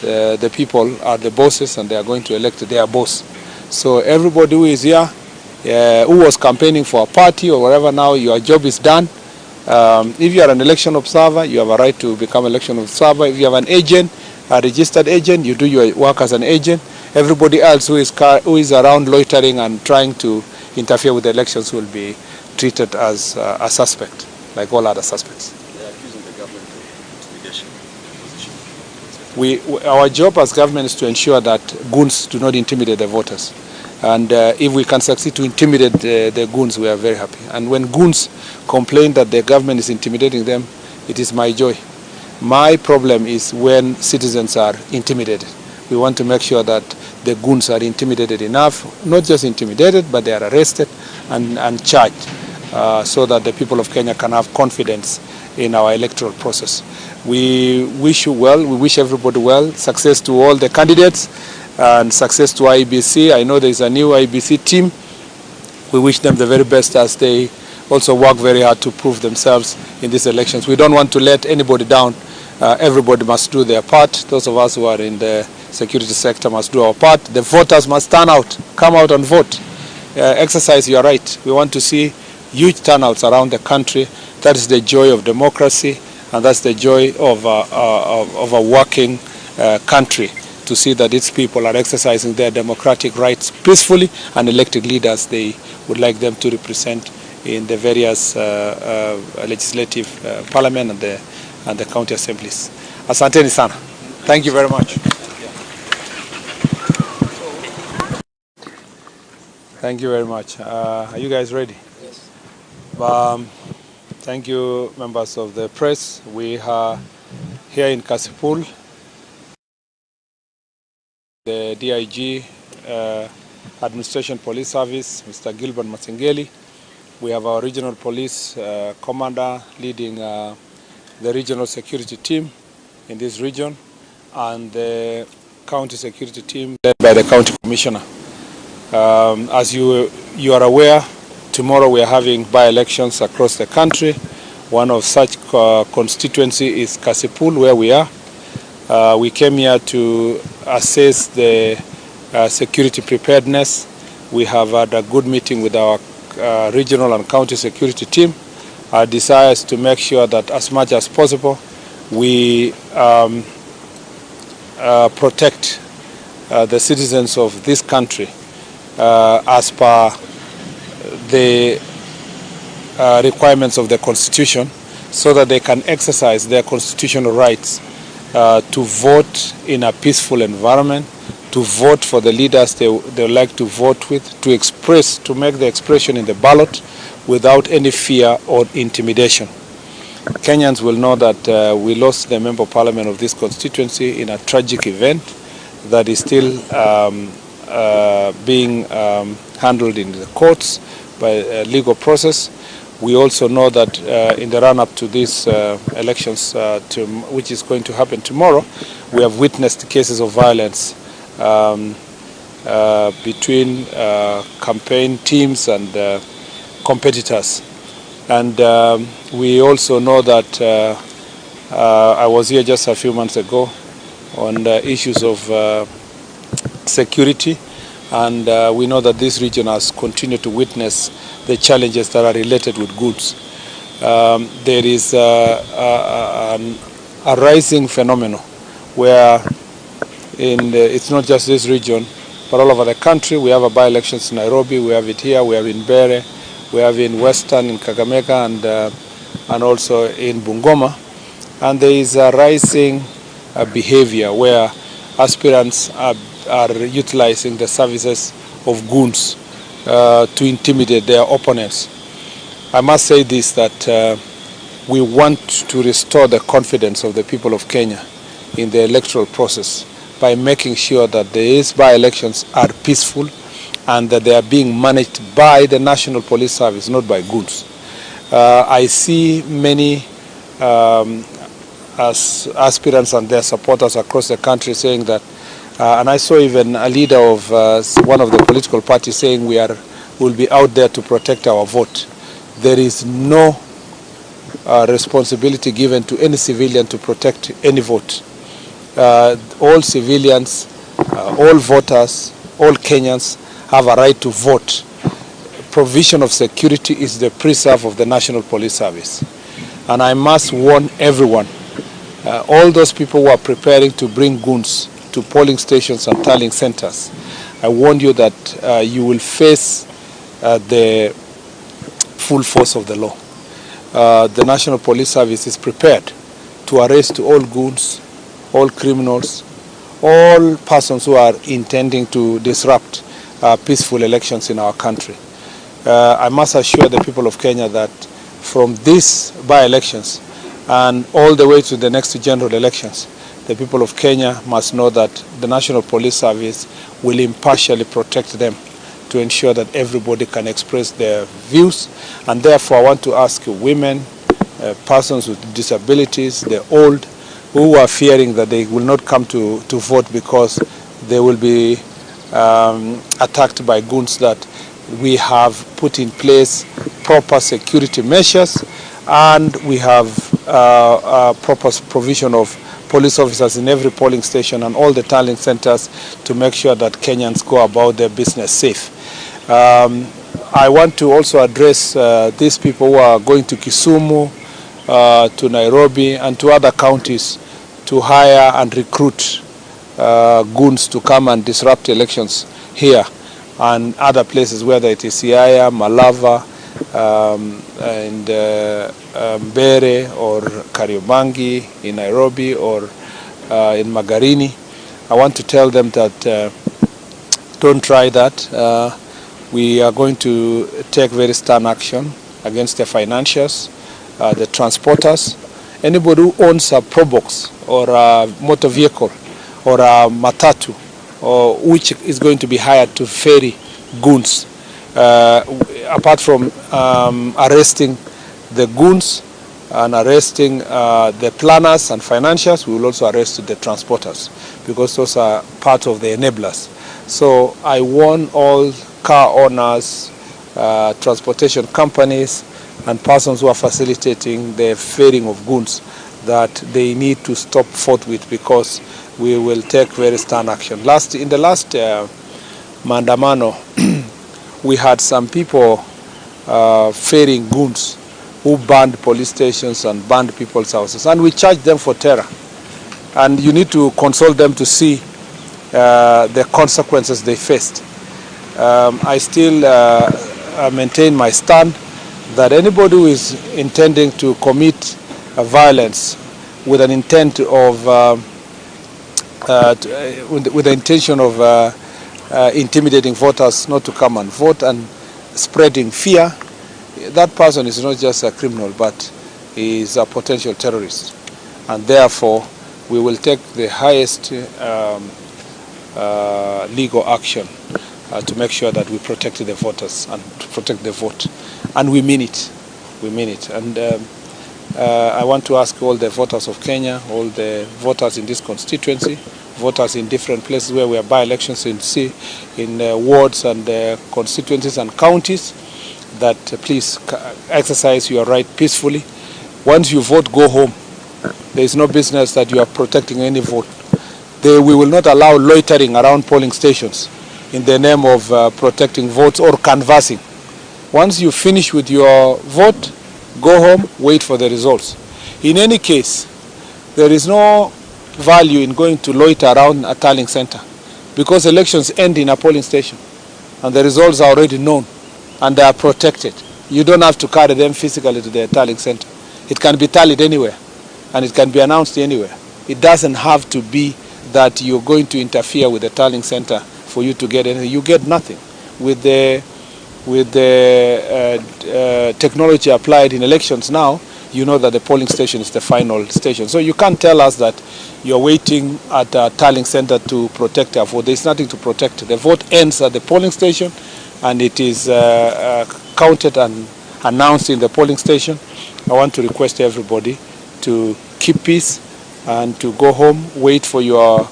the people are the bosses and they are going to elect their boss. So everybody who is here, who was campaigning for a party or whatever, now your job is done. If you are an election observer, you have a right to become election observer. If you have an agent, a registered agent, you do your work as an agent. Everybody else who is around loitering and trying to interfere with the elections will be treated as a suspect, like all other suspects. They are accusing the government of intimidation position. Our job as government is to ensure that goons do not intimidate the voters. And if we can succeed to intimidate the goons, we are very happy. And when goons complain that the government is intimidating them, it is my joy. My problem is when citizens are intimidated. We want to make sure that the goons are intimidated enough, not just intimidated, but they are arrested and charged, so that the people of Kenya can have confidence in our electoral process. We wish you well, we wish everybody well, success to all the candidates, and success to IEBC. I know there is a new IEBC team. We wish them the very best as they also work very hard to prove themselves in these elections. We don't want to let anybody down. Everybody must do their part. Those of us who are in the security sector must do our part. The voters must turn out, come out and vote. Exercise your right. We want to see huge turnouts around the country. That is the joy of democracy, and that's the joy of a working country, to see that its people are exercising their democratic rights peacefully and electing leaders they would like them to represent in the various legislative parliament and the county assemblies. Asanteni sana. Thank you very much. Thank you very much. Are you guys ready? Yes. Thank you, members of the press. We are here in Kasipul. The DIG, Administration Police Service, Mr. Gilbert Masengeli. We have our regional police commander leading the regional security team in this region, and the county security team led by the county commissioner. As you are aware, tomorrow we are having by-elections across the country. One of such constituency is Kasipul, where we are. We came here to assess the security preparedness. We have had a good meeting with our regional and county security team. Our desire is to make sure that as much as possible we protect the citizens of this country as per the requirements of the Constitution, so that they can exercise their constitutional rights to vote in a peaceful environment, to vote for the leaders they would like to vote with, to make the expression in the ballot without any fear or intimidation. Kenyans will know that we lost the member of parliament of this constituency in a tragic event that is still being handled in the courts by a legal process. We also know that in the run-up to these elections, which is going to happen tomorrow, we have witnessed cases of violence between campaign teams and competitors. And we also know that I was here just a few months ago on the issues of security, and we know that this region has continued to witness the challenges that are related with goods. There is a rising phenomenon where it's not just this region, but all over the country. We have a by-elections in Nairobi, we have it here, we have in Bere, we have in Western, in Kakamega, and also in Bungoma. And there is a rising behavior where aspirants are utilizing the services of goons to intimidate their opponents. I must say this, that we want to restore the confidence of the people of Kenya in the electoral process by making sure that these by-elections are peaceful and that they are being managed by the National Police Service, not by goons. I see many as aspirants and their supporters across the country saying that, and I saw even a leader of one of the political parties saying we'll be out there to protect our vote. There is no responsibility given to any civilian to protect any vote. all civilians, all voters, all Kenyans have a right to vote. Provision of security is the preserve of the National Police Service. And I must warn everyone, all those people who are preparing to bring goons to polling stations and tallying centers, I warn you that you will face the full force of the law. The National Police Service is prepared to arrest all goons, all criminals, all persons who are intending to disrupt peaceful elections in our country. I must assure the people of Kenya that from these by-elections and all the way to the next general elections, the people of Kenya must know that the National Police Service will impartially protect them to ensure that everybody can express their views. And therefore I want to ask women, persons with disabilities, the old, who are fearing that they will not come to vote because they will be attacked by goons, that we have put in place proper security measures, and we have proper provision of police officers in every polling station and all the tallying centers to make sure that Kenyans go about their business safe. I want to also address these people who are going to Kisumu, to Nairobi and to other counties to hire and recruit goons to come and disrupt elections here and other places, whether it is Siaya, Malava, and Mbere or Kariobangi in Nairobi or in Magarini. I want to tell them that don't try that. We are going to take very stern action against the financiers, the transporters, anybody who owns a probox or a motor vehicle or a matatu, or which is going to be hired to ferry goons. Apart from arresting the goons and arresting the planners and financiers, we will also arrest the transporters, because those are part of the enablers. So I warn all car owners, transportation companies, and persons who are facilitating the ferrying of goons that they need to stop forthwith, because we will take very stern action. In the last maandamano, we had some people ferrying goons who burned police stations and burned people's houses, and we charged them for terror. And you need to consult them to see the consequences they faced. I still maintain my stand that anybody who is intending to commit violence with an intent of with the intention of intimidating voters not to come and vote and spreading fear, that person is not just a criminal, but is a potential terrorist. And therefore, we will take the highest legal action to make sure that we protect the voters and to protect the vote. And we mean it. We mean it. And I want to ask all the voters of Kenya, all the voters in this constituency, voters in different places where we have by-elections in wards and constituencies and counties, that please exercise your right peacefully. Once you vote, go home. There is no business that you are protecting any vote. We will not allow loitering around polling stations in the name of protecting votes or canvassing. Once you finish with your vote, go home, wait for the results. In any case, there is no value in going to loiter around a tallying center, because elections end in a polling station and the results are already known and they are protected. You don't have to carry them physically to the tallying center. It can be tallied anywhere and it can be announced anywhere. It doesn't have to be that you're going to interfere with the tallying center for you to get anything. You get nothing. With the technology applied in elections now, you know that the polling station is the final station. So you can't tell us that you're waiting at a tallying center to protect our vote. There's nothing to protect. The vote ends at the polling station and it is counted and announced in the polling station. I want to request everybody to keep peace and to go home, wait for your